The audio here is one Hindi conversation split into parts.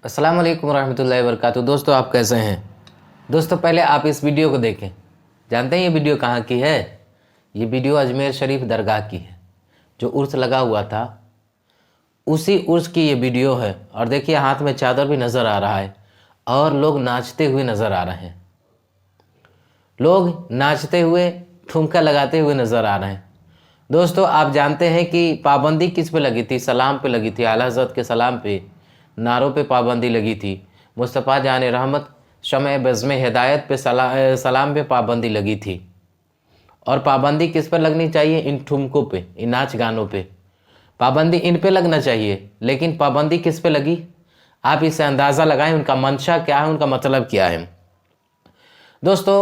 अस्सलाम वालेकुम रहमतुल्लाहि व बरकातुहू। दोस्तों आप कैसे हैं? दोस्तों पहले आप इस वीडियो को देखें। जानते हैं ये वीडियो कहाँ की है? ये वीडियो अजमेर शरीफ दरगाह की है। जो उर्स लगा हुआ था उसी उर्स की ये वीडियो है। और देखिए हाथ में चादर भी नज़र आ रहा है और लोग नाचते हुए नज़र आ रहे हैं। लोग नाचते हुए ठुमका लगाते हुए नज़र आ रहे हैं। दोस्तों आप जानते हैं कि पाबंदी किस पे लगी थी? सलाम पे लगी थी। आला हज़रत के सलाम पे, नारों पे पाबंदी लगी थी। मुस्तफ़ा जान रहमत शमए बज़्म हिदायत पे सलाम पे पाबंदी लगी थी। और पाबंदी किस पर लगनी चाहिए? इन ठुमकों पे, इन नाच गानों पे। पाबंदी इन पे लगना चाहिए, लेकिन पाबंदी किस पे लगी? आप इससे अंदाज़ा लगाएं उनका मंशा क्या है, उनका मतलब क्या है। दोस्तों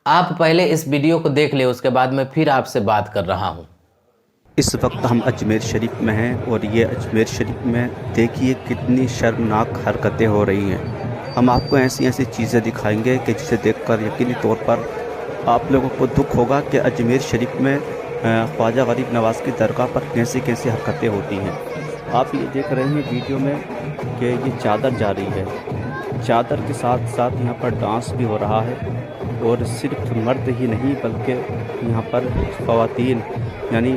आप पहले इस वीडियो को देख ले, उसके बाद मैं फिर आपसे बात कर रहा हूँ। इस वक्त हम अजमेर शरीफ में हैं और ये अजमेर शरीफ में देखिए कितनी शर्मनाक हरकतें हो रही हैं। हम आपको ऐसी ऐसी चीज़ें दिखाएंगे कि जिसे देखकर यकीनी तौर पर आप लोगों को दुख होगा कि अजमेर शरीफ में ख्वाजा गरीब नवाज़ की दरगाह पर कैसी कैसी हरकतें होती हैं। आप ये देख रहे हैं वीडियो में कि ये चादर जा रही है। चादर के साथ साथ यहाँ पर डांस भी हो रहा है और सिर्फ मर्द ही नहीं बल्कि यहाँ पर ख़वातीन यानी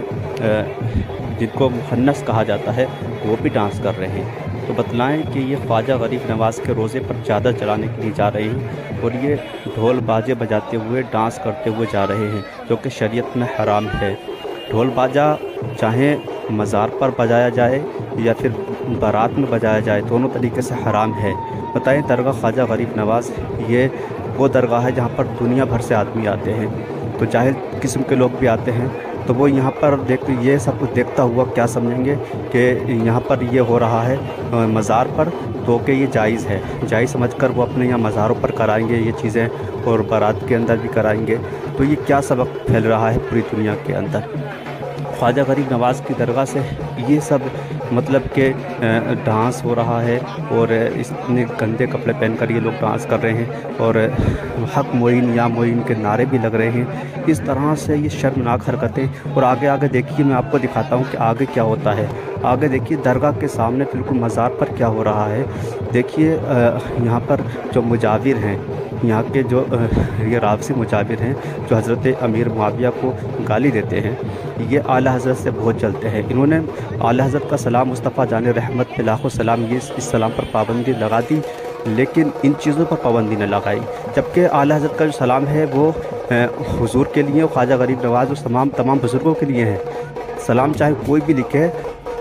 जिनको मुहन्नस कहा जाता है वो भी डांस कर रहे हैं। तो बतलाएं कि ये ख्वाजा गरीब नवाज़ के रोज़े पर चादर चढ़ाने के लिए जा रहे हैं और ये ढोल बाजे बजाते हुए डांस करते हुए जा रहे हैं, जो कि शरीयत में हराम है। ढोल बाजा चाहे मज़ार पर बजाया जाए या फिर बारात में बजाया जाए, दोनों तरीके से हराम है। बताएं दरगाह ख्वाजा गरीब नवाज़ ये वो दरगाह है जहाँ पर दुनिया भर से आदमी आते हैं। तो जाहिल किस्म के लोग भी आते हैं, तो वो यहाँ पर देख ये सब कुछ देखता हुआ क्या समझेंगे कि यहाँ पर ये हो रहा है मज़ार पर, तो कि ये जायज़ है। जायज़ समझकर वो अपने यहाँ मज़ारों पर कराएंगे ये चीज़ें और बारात के अंदर भी कराएंगे। तो ये क्या सबक फैल रहा है पूरी दुनिया के अंदर। ख्वाजा गरीब नवाज़ की दरगाह से ये सब मतलब कि डांस हो रहा है और इतने गंदे कपड़े पहनकर ये लोग डांस कर रहे हैं और हक मोइन या मोइन के नारे भी लग रहे हैं। इस तरह से ये शर्मनाक हरकतें। और आगे आगे देखिए, मैं आपको दिखाता हूँ कि आगे क्या होता है। आगे देखिए दरगाह के सामने बिल्कुल मज़ार पर क्या हो रहा है। देखिए यहाँ पर जो मुजाविर हैं, यहाँ के जो ये रावसी मुजाविर हैं जो हज़रत अमीर मुआविया को गाली देते हैं, ये आला हज़रत से बहुत चलते हैं। इन्होंने आला हज़रत का सलाम मुस्तफ़ा जान रहमत पे लाखों सलाम, ये इस सलाम पर पाबंदी लगा दी, लेकिन इन चीज़ों पर पाबंदी न लगाई। जबकि आला हज़रत का जो सलाम है वो हुजूर के लिए, ख्वाजा गरीब नवाज़ और तमाम बुज़ुर्गों के लिए है। सलाम चाहे कोई भी लिखे,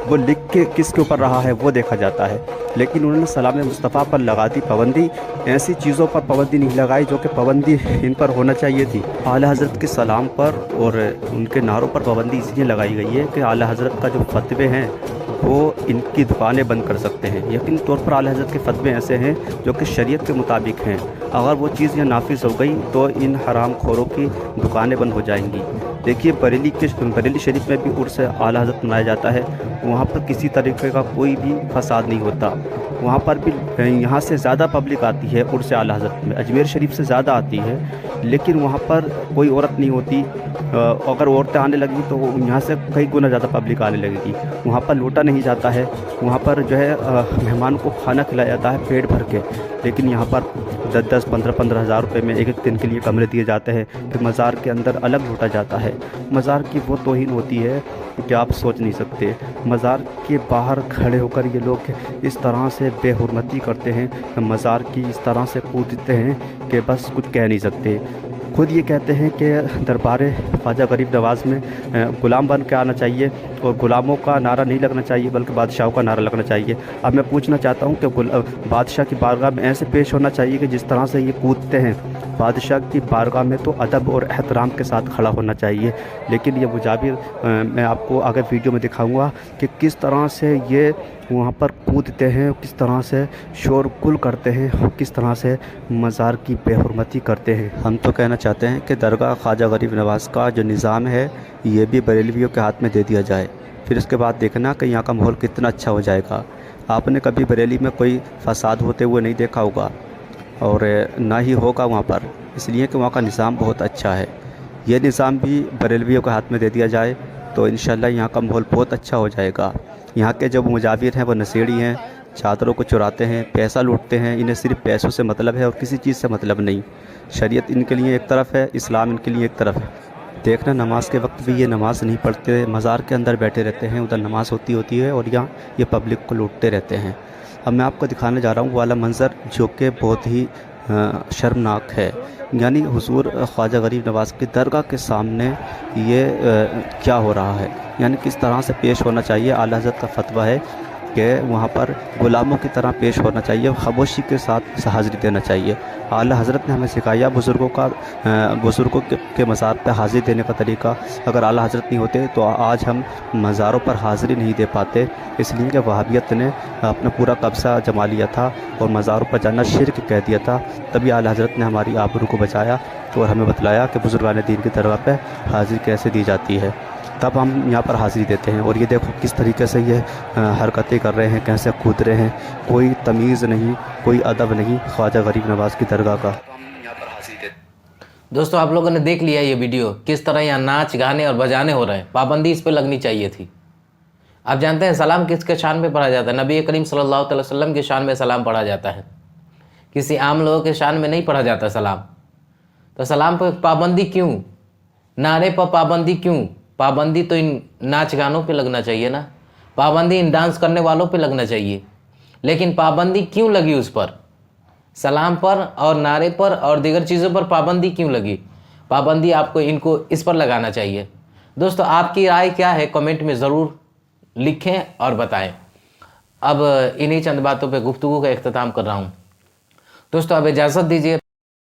वो लिख के किसके ऊपर रहा है वो देखा जाता है, लेकिन उन्होंने सलाम मुस्तफ़ा पर लगा दी पाबंदी। ऐसी चीज़ों पर पाबंदी नहीं लगाई जो कि पाबंदी इन पर होना चाहिए थी। आला हज़रत के सलाम पर और उनके नारों पर पाबंदी इसलिए लगाई गई है कि आला हज़रत का जो फतवे हैं वो इनकी दुकानें बंद कर सकते हैं। यकीनी तौर पर आला हज़रत के फतवे ऐसे हैं जो कि शरीयत के मुताबिक हैं। अगर वो चीज़ यहाँ नाफिज हो गई तो इन हराम खोरों की दुकानें बंद हो जाएंगी। देखिए बरेली शरीफ में भी उर्स आला हज़रत मनाया जाता है। वहाँ पर किसी तरीके का कोई भी फसाद नहीं होता। वहाँ पर भी यहाँ से ज़्यादा पब्लिक आती है उर्स आला हज़रत में, अजमेर शरीफ से ज़्यादा आती है, लेकिन वहाँ पर कोई औरत नहीं होती। अगर औरतें आने लगी तो यहाँ से कई गुना ज़्यादा पब्लिक आने लगेगी। वहाँ पर लूटा नहीं जाता है, वहाँ पर जो है मेहमान को खाना खिलाया जाता है पेट भर के। लेकिन यहाँ पर 10-10, 15-15 हज़ार रुपये में एक दिन के लिए कमरे दिए जाते हैं। फिर मज़ार के अंदर अलग लूटा जाता है। मज़ार की वो तौहीन होती है कि आप सोच नहीं सकते। मज़ार के बाहर खड़े होकर ये लोग इस तरह से बेहुरमती करते हैं, मज़ार की इस तरह से कूदते हैं कि बस कुछ कह नहीं सकते। खुद ये कहते हैं कि दरबार ख्वाजा गरीब नवाज़ में ग़ुलाम बन के आना चाहिए और ग़ुलामों का नारा नहीं लगना चाहिए बल्कि बादशाहों का नारा लगना चाहिए। अब मैं पूछना चाहता हूँ कि बादशाह की बारगाह में ऐसे पेश होना चाहिए कि जिस तरह से ये कूदते हैं, बादशाह की बारगाह में तो अदब और एहतराम के साथ खड़ा होना चाहिए। लेकिन ये मुजाविर मैं आपको आगे वीडियो में दिखाऊँगा कि किस तरह से ये वहाँ पर कूदते हैं, किस तरह से शोरगुल करते हैं और किस तरह से मज़ार की बेहुरमती करते हैं। हम तो कहना चाहते हैं कि दरगाह ख्वाजा गरीब नवाज़ का जो निज़ाम है ये भी बरेलवियों के हाथ में दे दिया जाए, फिर उसके बाद देखना कि यहाँ का माहौल कितना अच्छा हो जाएगा। आपने कभी बरेली में कोई फसाद होते हुए नहीं देखा होगा और ना ही होगा वहाँ पर, इसलिए कि वहाँ का निज़ाम बहुत अच्छा है। ये निज़ाम भी बरेलवियों के हाथ में दे दिया जाए तो इंशाअल्लाह यहाँ का माहौल बहुत अच्छा हो जाएगा। यहाँ के जो मुजाविर हैं वो नशेड़ी हैं, चादरों को चुराते हैं, पैसा लूटते हैं। इन्हें सिर्फ पैसों से मतलब है और किसी चीज़ से मतलब नहीं। शरीयत इनके लिए एक तरफ है, इस्लाम इनके लिए एक तरफ है। देखना, नमाज के वक्त भी ये नमाज नहीं पढ़ते, मज़ार के अंदर बैठे रहते हैं, उधर नमाज होती है और यहाँ ये पब्लिक को लूटते रहते हैं। अब मैं आपको दिखाने जा रहा हूँ वो वाला मंज़र जो कि बहुत ही शर्मनाक है। यानी हुज़ूर ख्वाजा गरीब नवाज़ की दरगाह के सामने ये क्या हो रहा है, यानी किस तरह से पेश होना चाहिए। आला हज़रत का फतवा है कि वहाँ पर गुलामों की तरह पेश होना चाहिए, खामोशी के साथ हाज़िरी देना चाहिए। आला हज़रत ने हमें सिखाया बुज़ुर्गों के मज़ार पर हाज़िरी देने का तरीका। अगर आला हज़रत नहीं होते तो आज हम मज़ारों पर हाज़िरी नहीं दे पाते, इसलिए कि वहाबियत ने अपना पूरा कब्ज़ा जमा लिया था और मज़ारों पर जाना शिर्क कह दिया था। तभी आला हज़रत ने हमारी आबरू को बचाया और हमें बतलाया कि बुज़ुर्गान दीन की दरगाह पर हाज़िरी कैसे दी जाती है। तब हम यहाँ पर हाज़िरी देते हैं। और ये देखो किस तरीके से ये हरकतें कर रहे हैं, कैसे कूद रहे हैं, कोई तमीज़ नहीं, कोई अदब नहीं ख्वाजा गरीब नवाज़ की दरगाह का। हम यहाँ पर हाज़िरी देते। दोस्तों आप लोगों ने देख लिया ये वीडियो, किस तरह यहाँ नाच गाने और बजाने हो रहे हैं। पाबंदी इस पर लगनी चाहिए थी। आप जानते हैं सलाम किसके शान में पढ़ा जाता है? नबी करीम सल्लल्लाहु अलैहि वसल्लम के शान में सलाम पढ़ा जाता है, किसी आम लोगों के शान में नहीं पढ़ा जाता सलाम। तो सलाम पर पाबंदी क्यों, नारे पर पाबंदी क्यों? पाबंदी तो इन नाच गानों पे लगना चाहिए ना, पाबंदी इन डांस करने वालों पे लगना चाहिए। लेकिन पाबंदी क्यों लगी उस पर? सलाम पर और नारे पर और दीगर चीज़ों पर पाबंदी क्यों लगी? पाबंदी आपको इनको इस पर लगाना चाहिए। दोस्तों आपकी राय क्या है कमेंट में ज़रूर लिखें और बताएं। अब इन्हीं चंद बातों पे गुफ्तगू का इख्तिताम कर रहा हूँ। दोस्तों अब इजाज़त दीजिए।